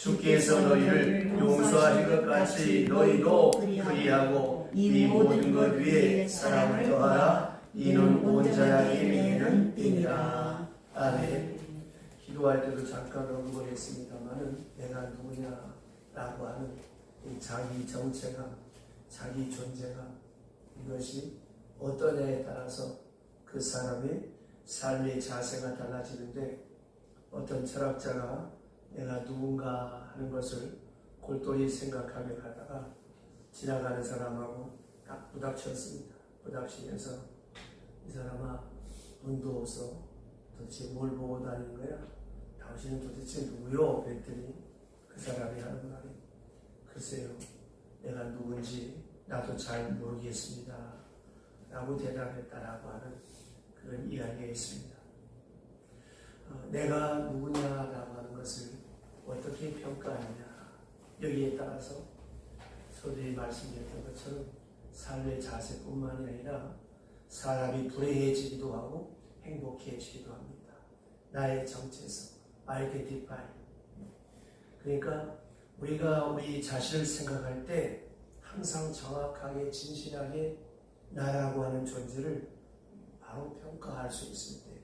주께서 너희를 용서하신 것 같이 너희도 그리하고 이 모든 것 위에 사랑을 더하라. 이는 온 자에게 매는 띠니라. 아멘. 기도할 때도 잠깐 언급을 했습니다마는 내가 누구냐라고 하는 이 자기 정체감, 자기 존재감, 이것이 어떠냐에 따라서 그 사람의 삶의 자세가 달라지는데, 어떤 철학자가 내가 누군가 하는 것을 골똘히 생각하며 가다가 지나가는 사람하고 딱 부닥쳤습니다. 부닥치면서 이 사람아, 눈도 없어. 도대체 뭘 보고 다니는 거야? 당신은 도대체 누구요? 그랬더니 그 사람이 하는 말이, 글쎄요, 내가 누군지 나도 잘 모르겠습니다 라고 대답했다라고 하는 그런 이야기가 있습니다. 내가 누구냐라고 하는 것을 어떻게 평가하느냐, 여기에 따라서 서두에 말씀드렸던 것처럼 삶의 자세뿐만이 아니라 사람이 불행해지기도 하고 행복해지기도 합니다. 나의 정체성, 아이덴티파이. 그러니까 우리가 우리 자신을 생각할 때 항상 정확하게 진실하게 나라고 하는 존재를 바로 평가할 수 있을 때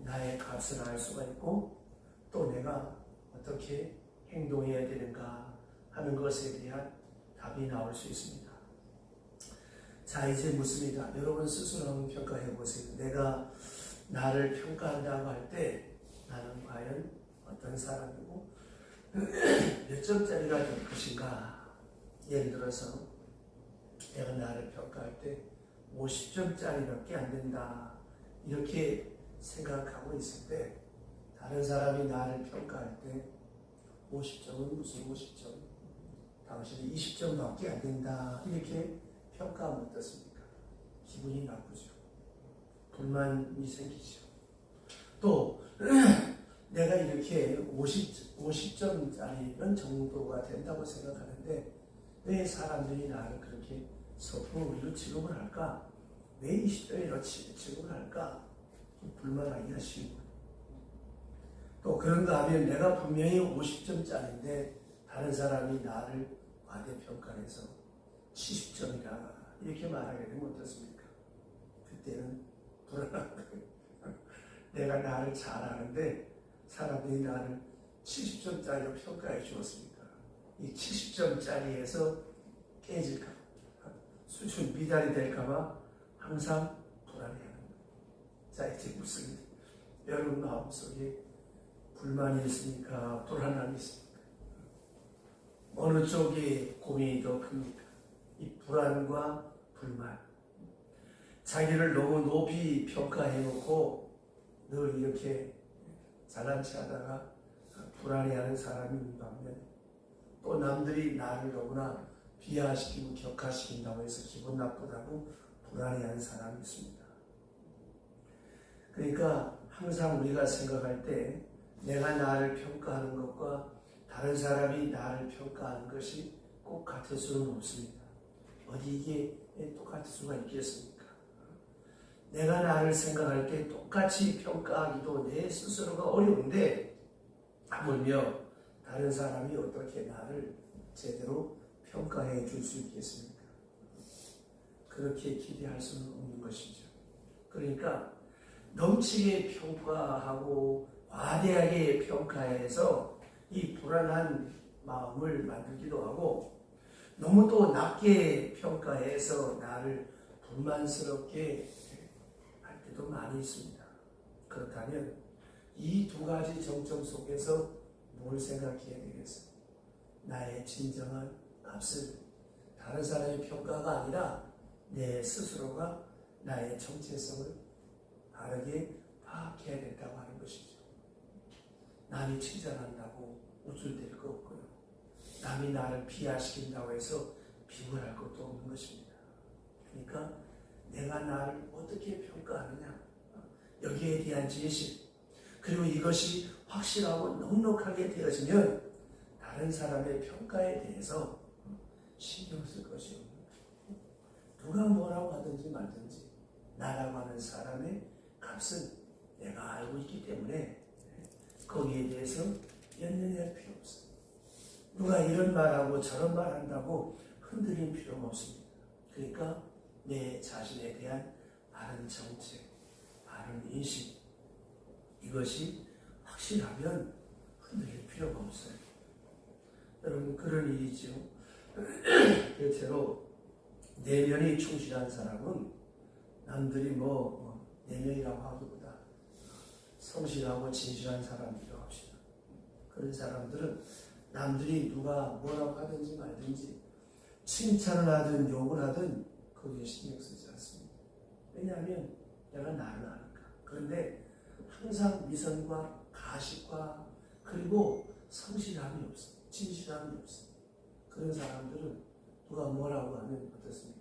나의 값을 알 수가 있고, 또 내가 어떻게 행동해야 되는가 하는 것에 대한 답이 나올 수 있습니다. 자, 이제 묻습니다. 여러분 스스로 한번 평가해 보세요. 내가 나를 평가한다고 할 때 나는 과연 어떤 사람이고 몇 점짜리가 될 것인가? 예를 들어서 내가 나를 평가할 때 50점짜리밖에 안 된다, 이렇게 생각하고 있을 때, 다른 사람이 나를 평가할 때 50점은 무슨 50점? 당신이 20점밖에 안 된다, 이렇게 평가하면 어떻습니까? 기분이 나쁘죠. 불만이 생기죠. 또 내가 이렇게 50점짜리는 정도가 된다고 생각하는데 왜 사람들이 나를 그렇게 서풍으로 취급을 할까? 왜 20점이라고 취급을 할까? 불만하기가 쉬운 거예요. 또 그런가 하면 내가 분명히 50점짜리인데 다른 사람이 나를 과대평가해서 70점이다, 이렇게 말하게 되면 어떻습니까? 그때는 불안한 거예요. 내가 나를 잘 아는데 사람들이 나를 70점짜리로 평가해 주었으니까 이 70점짜리에서 깨질까, 수준 미달이 될까봐 항상 불안해하는 거예요. 자, 이제 묻습니다. 여러분 마음속에 불만이 있습니까? 불안함이 있습니까? 어느 쪽에 고민이 더 큽니까? 이 불안과 불만. 자기를 너무 높이 평가해놓고 늘 이렇게 잘난 체하다가 불안해하는 사람이 있는 반면에, 또 남들이 나를 너무나 비하시키고 격하시킨다고 해서 기분 나쁘다고 불안해하는 사람이 있습니다. 그러니까 항상 우리가 생각할 때 내가 나를 평가하는 것과 다른 사람이 나를 평가하는 것이 꼭 같을 수는 없습니다. 어디 이게 똑같을 수가 있겠습니까? 내가 나를 생각할 때 똑같이 평가하기도 내 스스로가 어려운데 하물며 다른 사람이 어떻게 나를 제대로 평가해 줄 수 있겠습니까? 그렇게 기대할 수는 없는 것이죠. 그러니까 넘치게 평가하고 과대하게 평가해서 이 불안한 마음을 만들기도 하고, 너무 또 낮게 평가해서 나를 불만스럽게 할 때도 많이 있습니다. 그렇다면 이 두 가지 정점 속에서 뭘 생각해야 되겠어요? 나의 진정한 값을 다른 사람의 평가가 아니라 내 스스로가 나의 정체성을 바르게 파악해야 된다고 하는 것이죠. 남이 칭찬한다고 우쭐댈 거 없고요. 남이 나를 비하시킨다고 해서 비굴할 것도 없는 것입니다. 그러니까 내가 나를 어떻게 평가하느냐, 여기에 대한 지식, 그리고 이것이 확실하고 넉넉하게 되어지면 다른 사람의 평가에 대해서 신경 쓸 것이 없는 거예요. 누가 뭐라고 하든지 말든지 나라고 하는 사람의 값은 내가 알고 있기 때문에 거기에 대해서 연연할 필요 없어요. 누가 이런 말하고 저런 말 한다고 흔들릴 필요가 없습니다. 그러니까 내 자신에 대한 바른 정책, 바른 인식, 이것이 확실하면 흔들릴 필요가 없어요. 여러분, 그런 일이죠. 대체로 내면이 충실한 사람은 남들이 내면이라고 하기보다 성실하고 진실한 사람이라고 합시다. 그런 사람들은 남들이 누가 뭐라고 하든지 말든지 칭찬을 하든 욕을 하든 거기에 신경 쓰지 않습니다. 왜냐하면 내가 나를 아니까. 그런데 항상 미선과 가식과 그리고 성실함이 없어, 진실함이 없어. 그런 사람들은 누가 뭐라고 하면 어떻습니까?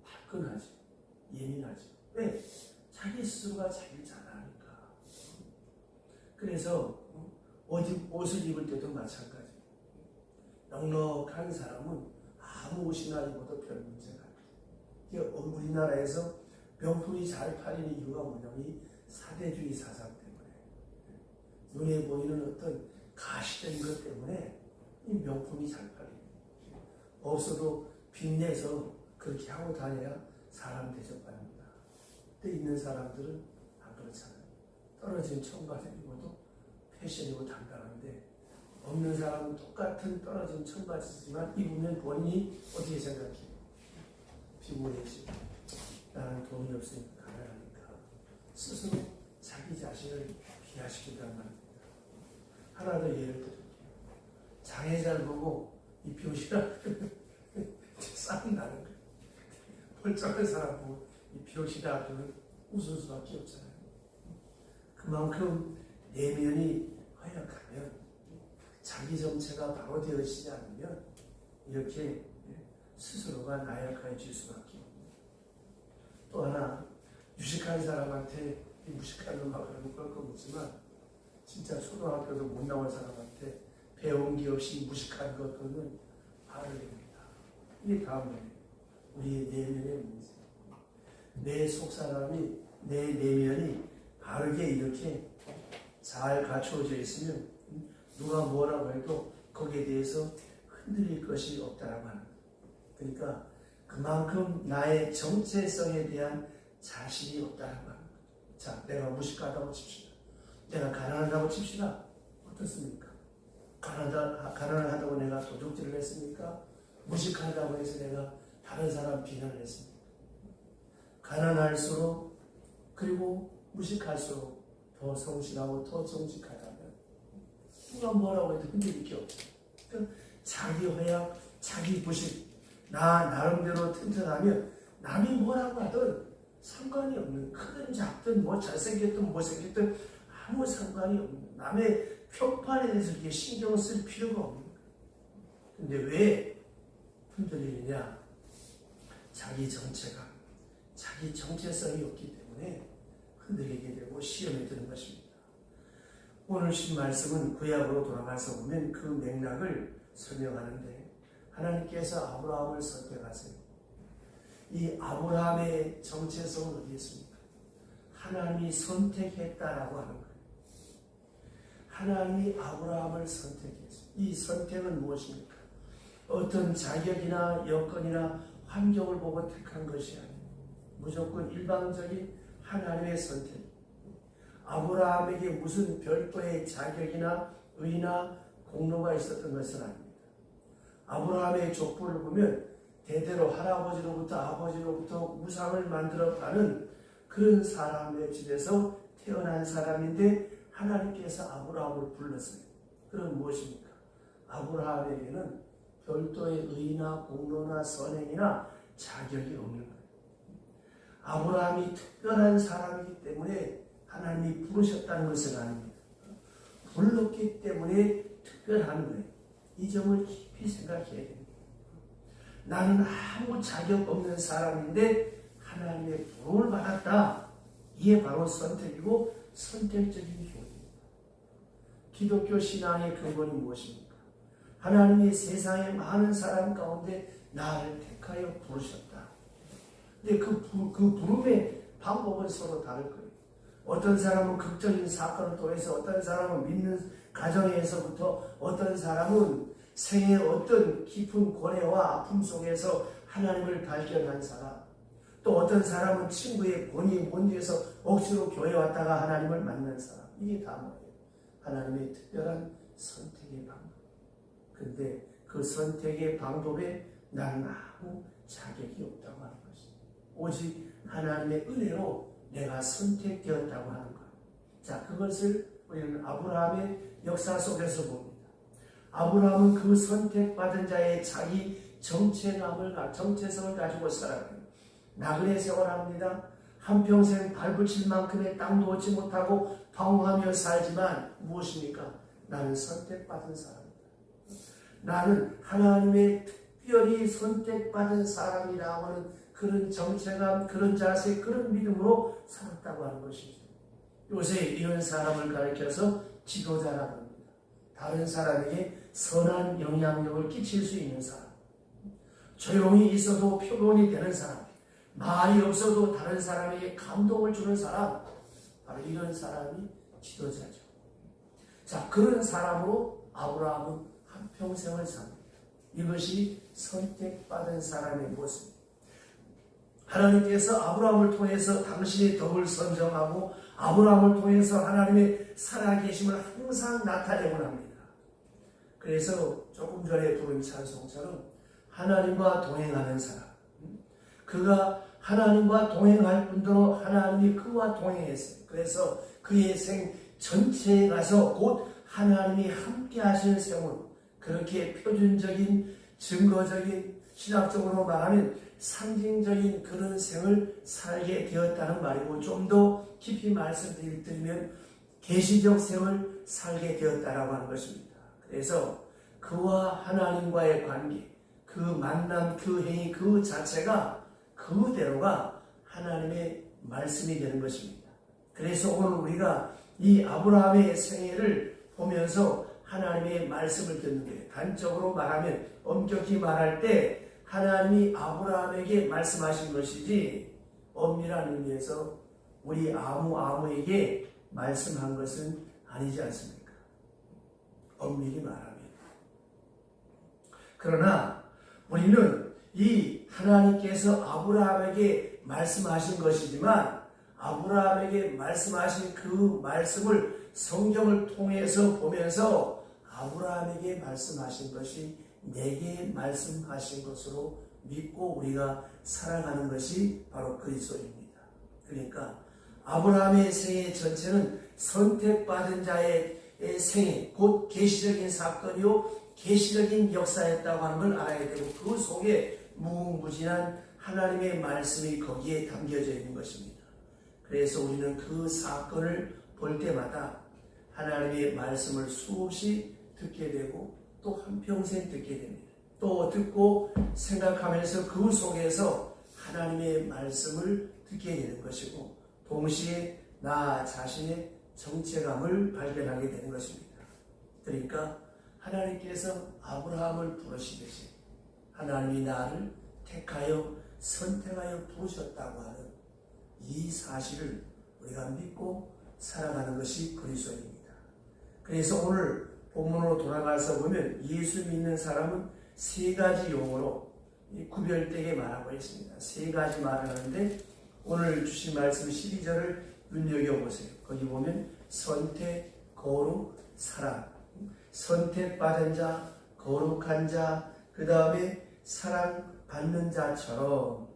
화끈하지, 예민하지. 왜? 자기 스스로가 자기를 잘 아니까. 그래서 옷을 입을 때도 마찬가지. 넉넉한 사람은 아무 옷이나 입어도 별 문제가 없다. 우리나라에서 명품이 잘 팔리는 이유가 뭐냐면 사대주의 사상 때문에, 눈에 보이는 어떤 가시적인 것 때문에 이 명품이 잘 팔려요. 없어도 빚내서 그렇게 하고 다녀야 사람 대접받는다. 근데 있는 사람들은 안 그렇잖아요. 떨어진 청바지 입어도 패션이고 당당한데, 없는 사람은 똑같은 떨어진 청바지지만 입으면 본인이 어떻게 생각해요? 피곤해지고, 나는 돈이 없으니까 가난하니까 스스로 자기 자신을 비하시킨단 말입니다. 하나 더 예를 들을게요. 장애 잘 보고 이 병신아 싸움 나는 거예요. 멀쩡한 사람 보고 이 병신아 그러면 웃을 수밖에 없잖아요. 그만큼 내면이 허약하면, 자기 정체가 바로 되어지지 않으면 이렇게 스스로가 나약해질 수밖에 없습니다. 또 하나, 유식한 사람한테 무식한 놈하고 그러면 걸 거 묻지만, 진짜 초등학교도 못 나온 사람한테 배운 게 없이 무식한 것 그러면 화를 냅니다. 이게 다음 거예요. 우리의 내면의 문제. 내 속사람이, 내 내면이 바르게 이렇게 잘 갖추어져 있으면 누가 뭐라고 해도 거기에 대해서 흔들릴 것이 없다라고 하는 거예요. 그러니까 그만큼 나의 정체성에 대한 자신이 없다라고 하는 거예요. 자, 내가 무식하다고 칩시다. 내가 가난하다고 칩시다. 어떻습니까? 가난하다고 내가 도둑질을 했습니까? 무식하다고 해서 내가 다른 사람 비난을 했습니까? 가난할수록, 그리고 무식할수록 더 성실하고 더 정직하다면 누가 뭐라고 해도 흔들릴 게 없어요. 그러니까 자기 허약, 자기 부식, 나름대로 튼튼하면 남이 뭐라고 하든 상관이 없는, 크든 작든 잘생겼든 못생겼든 아무 상관이 없는, 남의 평판에 대해서 이렇게 신경 쓸 필요가 없는 거예요. 근데 왜 흔들리느냐? 자기 정체가, 자기 정체성이 없기 때문에 흔들리게 되고 시험에 드는 것입니다. 오늘 신 말씀은 구약으로 돌아가서 보면 그 맥락을 설명하는데, 하나님께서 아브라함을 선택하세요. 이 아브라함의 정체성은 어디 있습니까? 하나님이 선택했다라고 하는 거예요. 하나님이 아브라함을 선택했어요. 이 선택은 무엇입니까? 어떤 자격이나 여건이나 환경을 보고 택한 것이 아니에요. 무조건 일방적인 하나님의 선택. 아브라함에게 무슨 별도의 자격이나 의나 공로가 있었던 것은 아닙니다. 아브라함의 족보를 보면 대대로 할아버지로부터 아버지로부터 우상을 만들어 가는 그런 사람의 집에서 태어난 사람인데, 하나님께서 아브라함을 불렀어요. 그럼 무엇입니까? 아브라함에게는 별도의 의나 공로나 선행이나 자격이 없는 거예요. 아브라함이 특별한 사람이기 때문에 하나님이 부르셨다는 것은 아닙니다. 불렀기 때문에 특별한 거예요. 이 점을 깊이 생각해야 됩니다. 나는 아무 자격 없는 사람인데 하나님의 부름을 받았다. 이게 바로 선택이고 선택적인 교훈입니다. 기독교 신앙의 근본이 무엇입니까? 하나님이 세상의 많은 사람 가운데 나를 택하여 부르셨다. 근데 그 부름의 방법은 서로 다를 거예요. 어떤 사람은 극적인 사건을 통해서, 어떤 사람은 믿는 가정에서부터, 어떤 사람은 생의 어떤 깊은 고뇌와 아픔 속에서 하나님을 발견한 사람, 또 어떤 사람은 친구의 권위 문제에서 억지로 교회 왔다가 하나님을 만난 사람, 이게 다 뭐예요? 하나님의 특별한 선택의 방법. 근데 그 선택의 방법에 나는 아무 자격이 없다고 하는 것입니다. 오직 하나님의 은혜로 내가 선택되었다고 하는 것. 자, 그것을 우리는 아브라함의 역사 속에서 봅니다. 아브라함은 그 선택받은 자의 자기 정체성을 가지고 살아가요. 나그네 생활합니다. 한평생 발붙일 만큼의 땅도 얻지 못하고 방황하며 살지만 무엇입니까? 나는 선택받은 사람이다. 나는 하나님의 특별히 선택받은 사람이라고 하는 그런 정체감, 그런 자세, 그런 믿음으로 살았다고 하는 것이죠. 요새 이런 사람을 가리켜서 지도자라고 합니다. 다른 사람에게 선한 영향력을 끼칠 수 있는 사람, 조용히 있어도 표본이 되는 사람, 말이 없어도 다른 사람에게 감동을 주는 사람, 바로 이런 사람이 지도자죠. 자, 그런 사람으로 아브라함은 한평생을 삽니다. 이것이 선택받은 사람의 모습입니다. 하나님께서 아브라함을 통해서 당신의 덕을 선정하고 아브라함을 통해서 하나님의 살아계심을 항상 나타내곤 합니다. 그래서 조금 전에 부른 찬송처럼 하나님과 동행하는 사람, 그가 하나님과 동행할 뿐더러 하나님이 그와 동행했어요. 그래서 그의 생 전체에 가서 곧 하나님이 함께 하시는 생으로, 그렇게 표준적인 증거적인 신학적으로 말하면 상징적인 그런 생을 살게 되었다는 말이고, 좀 더 깊이 말씀드리면 계시적 생을 살게 되었다라고 하는 것입니다. 그래서 그와 하나님과의 관계, 그 만남, 그 행위, 그 자체가 그대로가 하나님의 말씀이 되는 것입니다. 그래서 오늘 우리가 이 아브라함의 생애를 보면서 하나님의 말씀을 듣는 거예요. 단적으로 말하면, 엄격히 말할 때 하나님이 아브라함에게 말씀하신 것이지 엄밀한 의미에서 우리 아무에게 말씀한 것은 아니지 않습니까? 엄밀히 말하면. 그러나 우리는 이 하나님께서 아브라함에게 말씀하신 것이지만 아브라함에게 말씀하신 그 말씀을 성경을 통해서 보면서 아브라함에게 말씀하신 것이 내게 말씀하신 것으로 믿고 우리가 살아가는 것이 바로 그리스도입니다. 그러니까 아브라함의 생애 전체는 선택받은 자의 생애, 곧 계시적인 사건이요 계시적인 역사였다고 하는 걸 알아야 되고, 그 속에 무궁무진한 하나님의 말씀이 거기에 담겨져 있는 것입니다. 그래서 우리는 그 사건을 볼 때마다 하나님의 말씀을 수없이 듣게 되고 또 한평생 듣게 됩니다. 또 듣고 생각하면서 그 속에서 하나님의 말씀을 듣게 되는 것이고, 동시에 나 자신의 정체감을 발견하게 되는 것입니다. 그러니까 하나님께서 아브라함을 부르시듯이 하나님이 나를 택하여 선택하여 부르셨다고 하는 이 사실을 우리가 믿고 살아가는 것이 그리스도입니다. 그래서 오늘 본문으로 돌아가서 보면 예수 믿는 사람은 세 가지 용어로 구별되게 말하고 있습니다. 세 가지 말을 하는데 오늘 주신 말씀 12절을 눈여겨보세요. 거기 보면 선택, 거룩, 사랑, 선택받은 자, 거룩한 자, 그 다음에 사랑받는 자처럼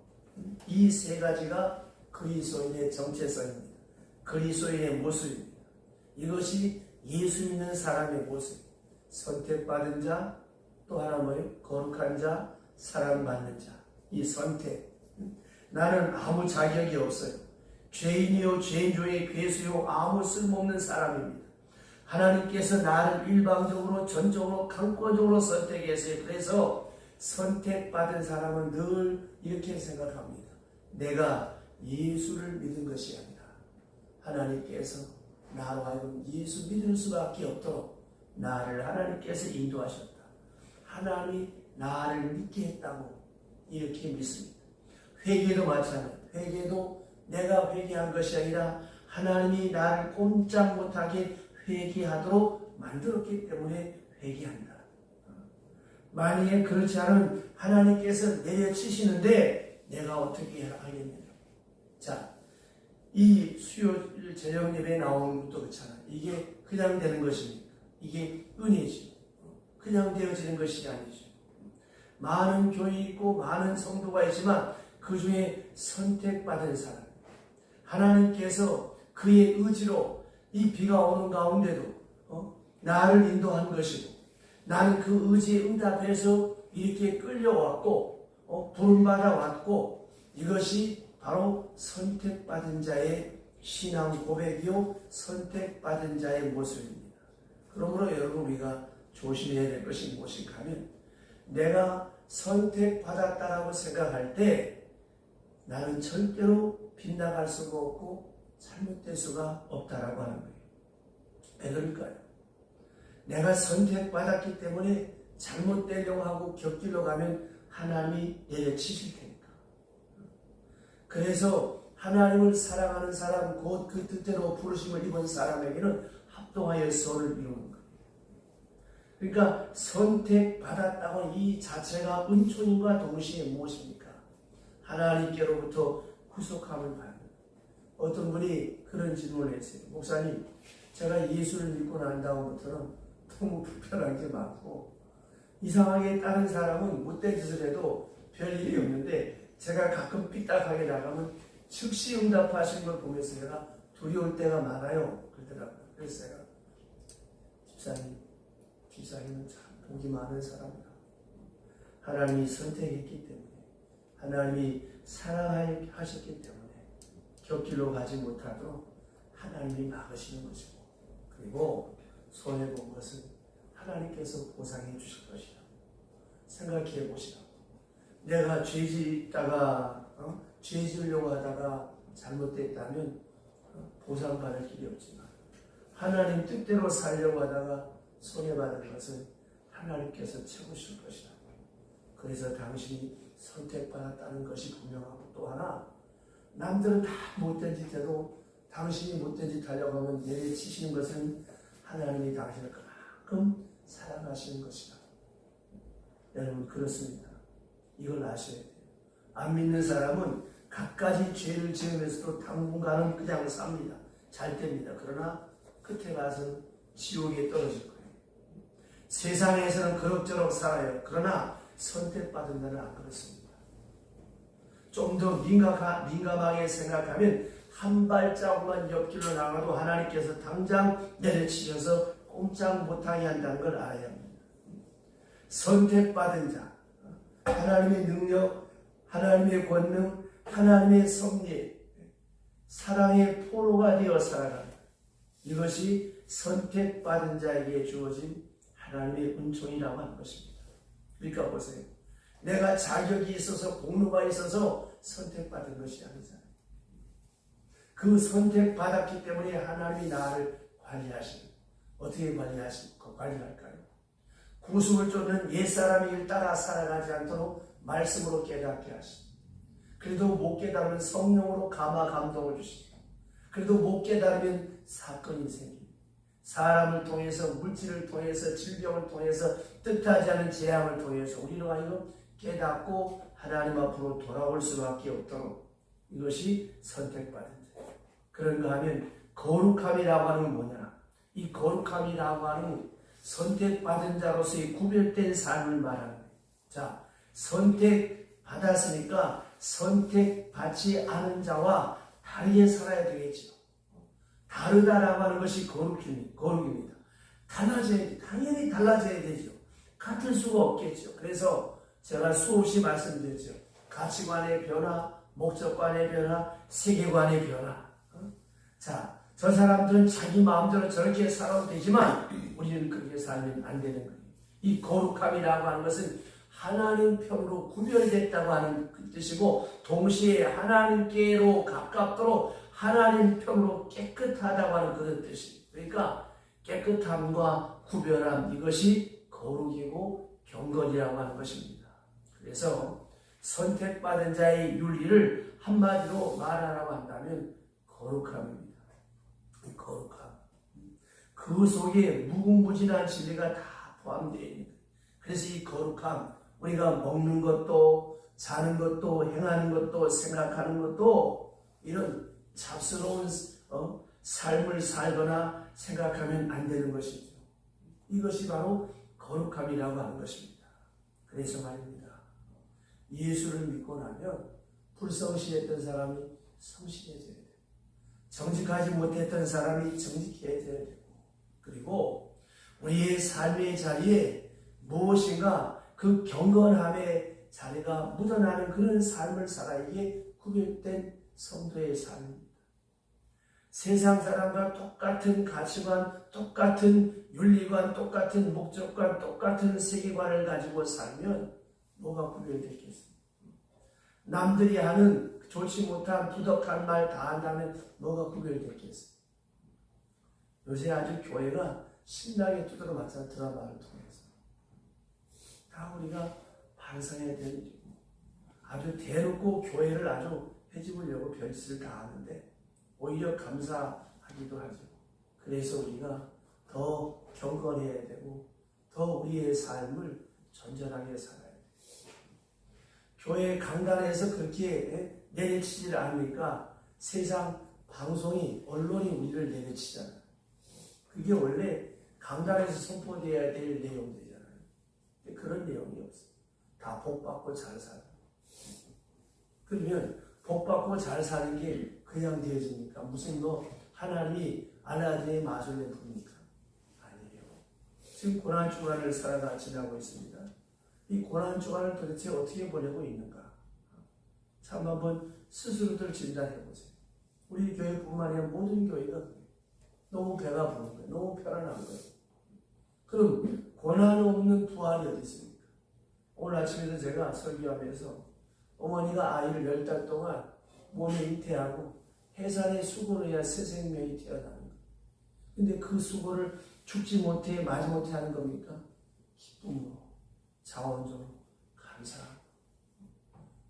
이 세 가지가 그리스도인의 정체성입니다. 그리스도인의 모습입니다. 이것이 예수 믿는 사람의 모습. 선택받은 자, 또 하나 뭐예요? 거룩한 자, 사랑받는 자. 이 선택. 나는 아무 자격이 없어요. 죄인이요 죄인 중에 괴수요 아무 쓸모없는 사람입니다. 하나님께서 나를 일방적으로 전적으로 강권적으로 선택했어요. 그래서 선택받은 사람은 늘 이렇게 생각합니다. 내가 예수를 믿은 것이 아니라 하나님께서 나로 하여금 예수 믿을 수밖에 없도록 나를 하나님께서 인도하셨다. 하나님이 나를 믿게 했다고 이렇게 믿습니다. 회개도 마찬가지예요. 회개도 내가 회개한 것이 아니라 하나님이 나를 꼼짝 못하게 회개하도록 만들었기 때문에 회개한다. 만약에 그렇지 않은 하나님께서 내려치시는데 내가 어떻게 하겠느냐. 자, 이 수요일 저녁 예배에 나오는 것도 그렇잖아요. 이게 그냥 되는 것입니까? 이게 은혜지. 그냥 되어지는 것이 아니죠. 많은 교회 있고 많은 성도가 있지만 그 중에 선택받은 사람, 하나님께서 그의 의지로 이 비가 오는 가운데도 나를 인도한 것이고, 나는 그 의지에 응답해서 이렇게 끌려왔고 부름받아 왔고, 이것이 바로 선택받은 자의 신앙 고백이요 선택받은 자의 모습입니다. 그러므로 여러분, 우리가 조심해야 될 것이 무엇인가 하면, 내가 선택받았다라고 생각할 때 나는 절대로 빗나갈 수가 없고 잘못될 수가 없다라고 하는 거예요. 왜 그럴까요? 내가 선택받았기 때문에 잘못되려고 하고 곁길로 가면 하나님이 내려치실 테니까. 그래서 하나님을 사랑하는 사람, 곧 그 뜻대로 부르심을 입은 사람에게는 합동하여 선을 이루는 거예요. 그러니까 선택받았다고 이 자체가 은총과 동시에 무엇입니까? 하나님께로부터 구속함을 받는. 어떤 분이 그런 질문을 했어요. 목사님, 제가 예수를 믿고 난 다음부터는 너무 불편한 게 많고, 이상하게 다른 사람은 못된 짓을 해도 별 일이 없는데 제가 가끔 삐딱하게 나가면 즉시 응답하시는 걸 보면서 제가 두려울 때가 많아요. 그러더라고요. 그래서 제가, 집사님은 참 복이 많은 사람이다. 하나님이 선택했기 때문에, 하나님이 사랑하셨기 때문에 곁길로 가지 못하도록 하나님이 막으시는 것이고, 그리고 손해본 것은 하나님께서 보상해 주실 것이다. 생각해 보시라고. 내가 죄 지으려고 하다가 잘못됐다면 보상받을 길이 없지만, 하나님 뜻대로 살려고 하다가 손해받은 것은 하나님께서 채우실 것이다. 그래서 당신이 선택받았다는 것이 분명하고, 또 하나, 남들은 다 못된 짓 해도 당신이 못된 짓 하려고 하면 내려치시는 것은 하나님이 당신을 그만큼 사랑하시는 것이다. 여러분, 그렇습니다. 이걸 아셔야 돼요. 안 믿는 사람은 갖가지 죄를 지으면서도 당분간은 그냥 삽니다. 잘 됩니다. 그러나 끝에 가서 지옥에 떨어질 거예요. 세상에서는 그럭저럭 살아요. 그러나 선택받은 자는 안 그렇습니다. 좀 더 민감하게 생각하면 한 발자국만 옆길로 나가도 하나님께서 당장 내려치셔서 꼼짝 못하게 한다는 걸 알아야 합니다. 선택받은 자, 하나님의 능력, 하나님의 권능, 하나님의 섭리, 사랑의 포로가 되어 살아가는, 이것이 선택받은 자에게 주어진 하나님의 은총이라고 하는 것입니다. 그러니까 보세요. 내가 자격이 있어서 공로가 있어서 선택받은 것이 아니잖아요. 그 선택받았기 때문에 하나님이 나를 관리하시는, 어떻게 관리할까요? 구속을 쫓는 옛사람의 일 따라 살아가지 않도록 말씀으로 깨닫게 하시고, 그래도 못 깨달으면 성령으로 감동을 주시고, 그래도 못 깨달으면 사건이 생깁니다. 사람을 통해서, 물질을 통해서, 질병을 통해서, 뜻하지 않은 재앙을 통해서 우리로 하여금 깨닫고 하나님 앞으로 돌아올 수밖에 없도록, 이것이 선택받은 자예요. 그런가 하면 거룩함이라고 하는 건 뭐냐? 이 거룩함이라고 하는 선택받은 자로서의 구별된 삶을 말하는 거예요. 자, 선택받았으니까 선택받지 않은 자와 다르게 살아야 되겠죠. 다르다라고 하는 것이 거룩입니다. 당연히 달라져야 되죠. 같을 수가 없겠죠. 그래서 제가 수없이 말씀드렸죠. 가치관의 변화, 목적관의 변화, 세계관의 변화. 자, 저 사람들은 자기 마음대로 저렇게 살아도 되지만 우리는 그렇게 살면 안 되는 거예요. 이 거룩함이라고 하는 것은 하나님 편으로 구별됐다고 하는 그 뜻이고, 동시에 하나님께로 가깝도록 하나님 편으로 깨끗하다고 하는 그런 뜻이에요. 그러니까 깨끗함과 구별함, 이것이 거룩이고 경건이라고 하는 것입니다. 그래서 선택받은 자의 윤리를 한마디로 말하라고 한다면 거룩함입니다. 거룩함. 그 속에 무궁무진한 진리가 다 포함되어 있는 거예요. 그래서 이 거룩함, 우리가 먹는 것도 자는 것도 행하는 것도 생각하는 것도 이런 잡스러운 삶을 살거나 생각하면 안 되는 것이죠. 이것이 바로 거룩함이라고 하는 것입니다. 그래서 말입니다. 예수를 믿고 나면 불성실했던 사람이 성실해져야 돼요. 정직하지 못했던 사람이 정직해져야 되고, 그리고 우리의 삶의 자리에 무엇인가 그 경건함의 자리가 묻어나는 그런 삶을 살아. 이게 구별된 성도의 삶입니다. 세상 사람과 똑같은 가치관, 똑같은 윤리관, 똑같은 목적관, 똑같은 세계관을 가지고 살면 뭐가 구별되겠습니까? 남들이 하는 좋지 못한 부덕한 말 다 한다면 뭐가 구별되겠습니까? 요새 아주 교회가 신나게 두드려 맞잖아. 드라마를 통해서 다 우리가 반성해야 되는 일이고, 아주 대놓고 교회를 아주 해집으려고 별짓을 다 하는데 오히려 감사하기도 하죠. 그래서 우리가 더 경건해야 되고 더 우리의 삶을 전전하게 살아야 돼요. 교회 강단에서 그렇게 내려치질 않으니까 세상 방송이, 언론이 우리를 내려치잖아요. 그게 원래 강단에서 선포되어야 될 내용들이잖아요. 그런 내용이 없어요. 다 복받고 잘 살아요. 그러면 복받고 잘 사는 게 그냥 되어집니까? 무슨 하나님이 알라딘의 마술에 부릅니까? 아니에요. 지금 고난주간을 지나고 있습니다. 이 고난주간을 도대체 어떻게 보내고 있는가? 참 한번 스스로들 진단해 보세요. 우리 교회뿐만 아니라 모든 교회가 그래요. 너무 배가 부른 거예요. 너무 편안한 거예요. 그럼 고난 없는 부활이 어디 있습니까? 오늘 아침에도 제가 설교하면서 어머니가 아이를 10달 동안 몸에 잉태하고 해산의 수고를 해야 새 생명이 태어나는 거예요. 근데 그 수고를 죽지 못해 마지 못해 하는 겁니까? 기쁨으로, 자원적으로, 감사하고.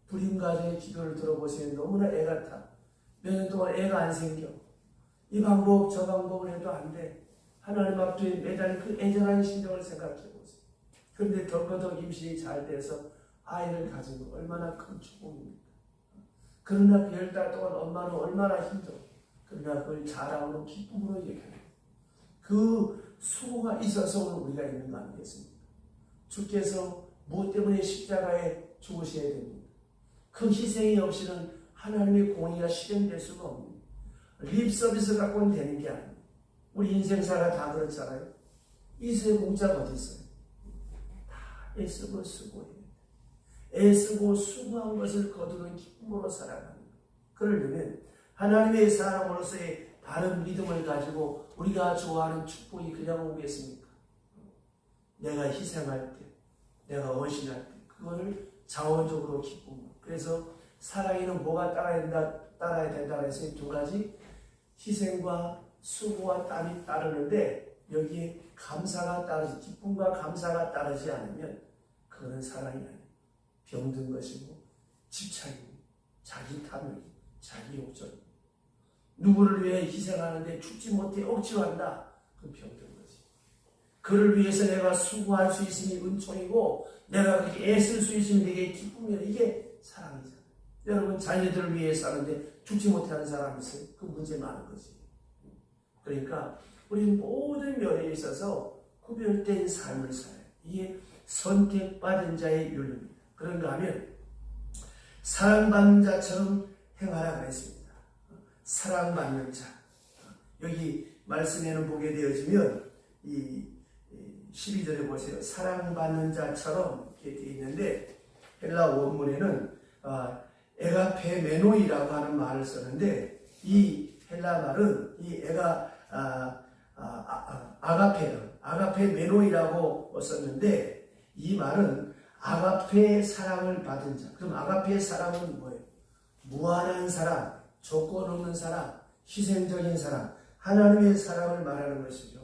불임 가정의 기도를 들어보세요. 너무나 애 같아. 몇 년 동안 애가 안 생겨. 이 방법 저 방법을 해도 안 돼. 하나님 앞에 매달 그 애절한 심정을 생각해 보세요. 그런데 덜커덕 임신이 잘 돼서 아이를 가진 거 얼마나 큰 축복입니까? 그러나 그 10달 동안 엄마는 얼마나 힘들어. 그러나 그걸 자랑으로 기쁨으로 얘기해요. 그 수고가 있어서 오늘 우리가 있는 거 아니겠습니까? 주께서 무엇 때문에 십자가에 죽으셔야 됩니까? 그 희생이 없이는 하나님의 공의가 실현될 수가 없습니다. 립 서비스 갖고는 되는 게 아닙니다. 우리 인생사가 다 그렇잖아요. 이세의 공짜가 어디 있어요? 다 애쓰고 수고해요. 애쓰고 수고한 것을 거두는 기쁨으로 살아가는 것. 그러려면 하나님의 사람으로서의 바른 믿음을 가지고 우리가 좋아하는 축복이 그냥 오겠습니까? 내가 희생할 때, 내가 헌신할 때, 그거를 자원적으로 기쁨으로. 그래서 사랑에는 뭐가 따라야 된다 해서 두 가지, 희생과 수고와 땀이 따르는데 여기에 감사가 따르지, 기쁨과 감사가 따르지 않으면 그거는 사랑이 아니에요. 병든 것이고 집착이고 자기 탐욕, 자기 욕심. 누구를 위해 희생하는데 죽지 못해 억지로 한다. 그건 병든 거지. 그를 위해서 내가 수고할 수 있음이 은총이고 내가 그렇게 애쓸 수 있으면 되게 기쁨이야. 이게 사랑이잖아. 여러분 자녀들을 위해 사는데 죽지 못하는 사람이 있어요. 그 문제 많은 거지. 그러니까 우리 모든 면에 있어서 구별된 삶을 살아요. 이게 선택받은 자의 윤리입니다. 그런가 하면 사랑받는 자처럼 행하라고 했습니다. 사랑받는 자. 여기 말씀에는 보게 되어지면 이 12절에 보세요. 사랑받는 자처럼 이렇게 되어 있는데 헬라 원문에는 에가페 메노이라고 하는 말을 쓰는데 이 헬라 말은 이 아가페 메노이라고 썼는데 이 말은 아가페의 사랑을 받은 자. 그럼 아가페의 사랑은 뭐예요? 무한한 사랑, 조건 없는 사랑, 희생적인 사랑, 하나님의 사랑을 말하는 것이죠.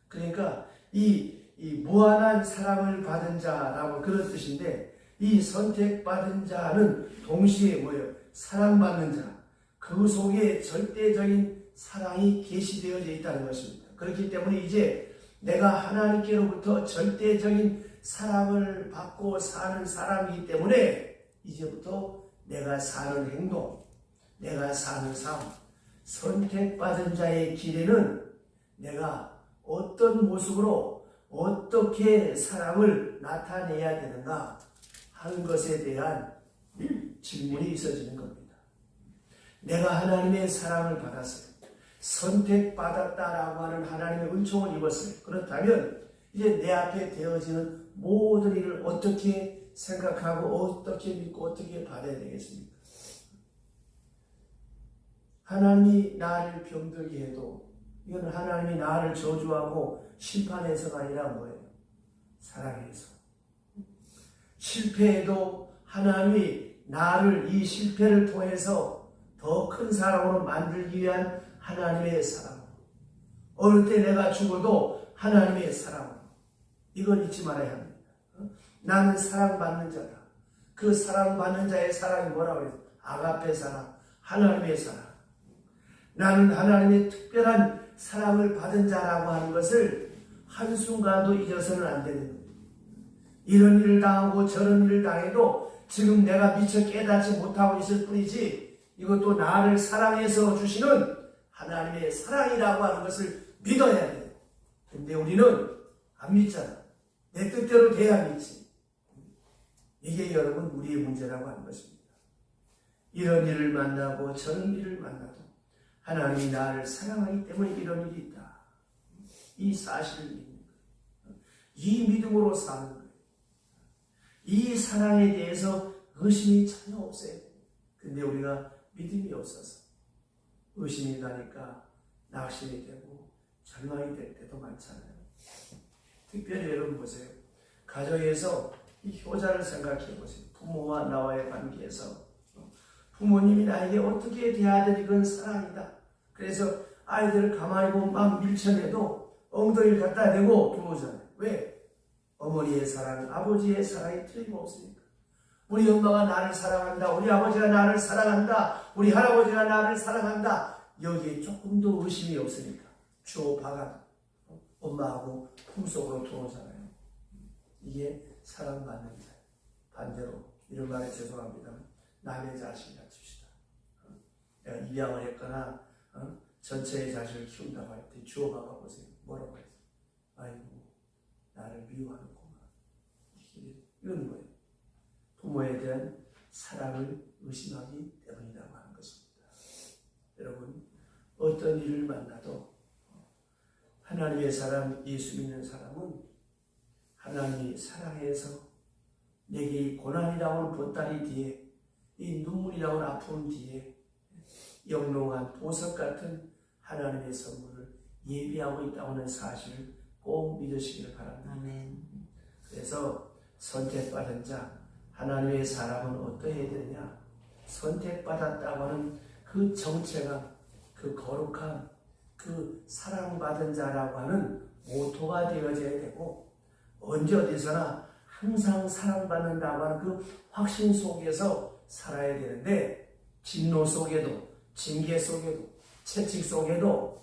그러니까 이 무한한 사랑을 받은 자라고 그런 뜻인데 이 선택받은 자는 동시에 뭐예요? 사랑받는 자. 그 속에 절대적인 사랑이 계시되어져 있다는 것입니다. 그렇기 때문에 이제 내가 하나님께로부터 절대적인 사랑을 받고 사는 사람이기 때문에 이제부터 내가 사는 행동, 내가 사는 삶, 선택받은 자의 길에는 내가 어떤 모습으로 어떻게 사랑을 나타내야 되는가 하는 것에 대한 질문이 있어지는 겁니다. 내가 하나님의 사랑을 받았어요. 선택받았다라고 하는 하나님의 은총을 입었어요. 그렇다면 이제 내 앞에 되어지는 모든 일을 어떻게 생각하고 어떻게 믿고 어떻게 받아야 되겠습니까? 하나님이 나를 병들게 해도 이건 하나님이 나를 저주하고 심판해서가 아니라 뭐예요? 사랑해서. 실패해도 하나님이 나를 이 실패를 통해서 더 큰 사람으로 만들기 위한 하나님의 사랑. 어느 때 내가 죽어도 하나님의 사랑. 이걸 잊지 말아야 합니다. 나는 사랑받는 자다. 그 사랑받는 자의 사랑이 뭐라고 해요? 아가페 사랑, 하나님의 사랑. 나는 하나님의 특별한 사랑을 받은 자라고 하는 것을 한순간도 잊어서는 안 되는 거예요. 이런 일을 당하고 저런 일을 당해도 지금 내가 미처 깨닫지 못하고 있을 뿐이지 이것도 나를 사랑해서 주시는 하나님의 사랑이라고 하는 것을 믿어야 돼요. 근데 우리는 안 믿잖아. 내 뜻대로 돼야 믿지. 이게 여러분 우리의 문제라고 하는 것입니다. 이런 일을 만나고 저런 일을 만나도 하나님이 나를 사랑하기 때문에 이런 일이 있다. 이 사실을 믿는 거예요. 이 믿음으로 사는 거예요. 이 사랑에 대해서 의심이 전혀 없어요. 근데 우리가 믿음이 없어서 의심이 가니까 낙심이 되고 절망이 될 때도 많잖아요. 특별히 여러분 보세요. 가정에서 이 효자를 생각해 보세요. 부모와 나와의 관계에서 부모님이 나에게 어떻게 대해야 되는 이건 사랑이다. 그래서 아이들을 가만히 보면 막 밀쳐내도 엉덩이를 갖다 대고 들어오잖아요. 왜? 어머니의 사랑, 아버지의 사랑이 틀림없으니까. 우리 엄마가 나를 사랑한다. 우리 아버지가 나를 사랑한다. 우리 할아버지가 나를 사랑한다. 여기에 조금도 의심이 없으니까 주워박아도 엄마하고 품속으로 들어오잖아요. 이게 사랑받는 자예요. 반대로 이런 말에 죄송합니다. 남의 자식이 갖춥시다. 내가 입양을 했거나 전체의 자식을 키운다고 할 때 주워박아 보세요. 뭐라고 했어요? 아이고 나를 미워하는구나. 이건 뭐예요? 부모에 대한 사랑을 의심하기 때문이라고 하는 것입니다. 여러분 어떤 일을 만나도 하나님의 사람, 예수 믿는 사람은 하나님이 사랑해서 내게 이 고난이라고 하는 보따리 뒤에 이 눈물이라고 하는 아픔 뒤에 영롱한 보석 같은 하나님의 선물을 예비하고 있다고 하는 사실을 꼭 믿으시기를 바랍니다. 아멘. 그래서 선택받은 자, 하나님의 사람은 어떠해야 되느냐? 선택받았다고 하는 그 정체감, 그 거룩함, 그 사랑받은 자라고 하는 모토가 되어져야 되고 언제 어디서나 항상 사랑받는다고 하는 그 확신 속에서 살아야 되는데 진노 속에도 징계 속에도 채찍 속에도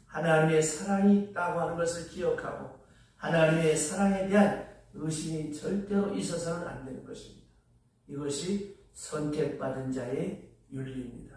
하나님의 사랑이 있다고 하는 것을 기억하고 하나님의 사랑에 대한 의심이 절대로 있어서는 안 되는 것입니다. 이것이 선택받은 자의 윤리입니다.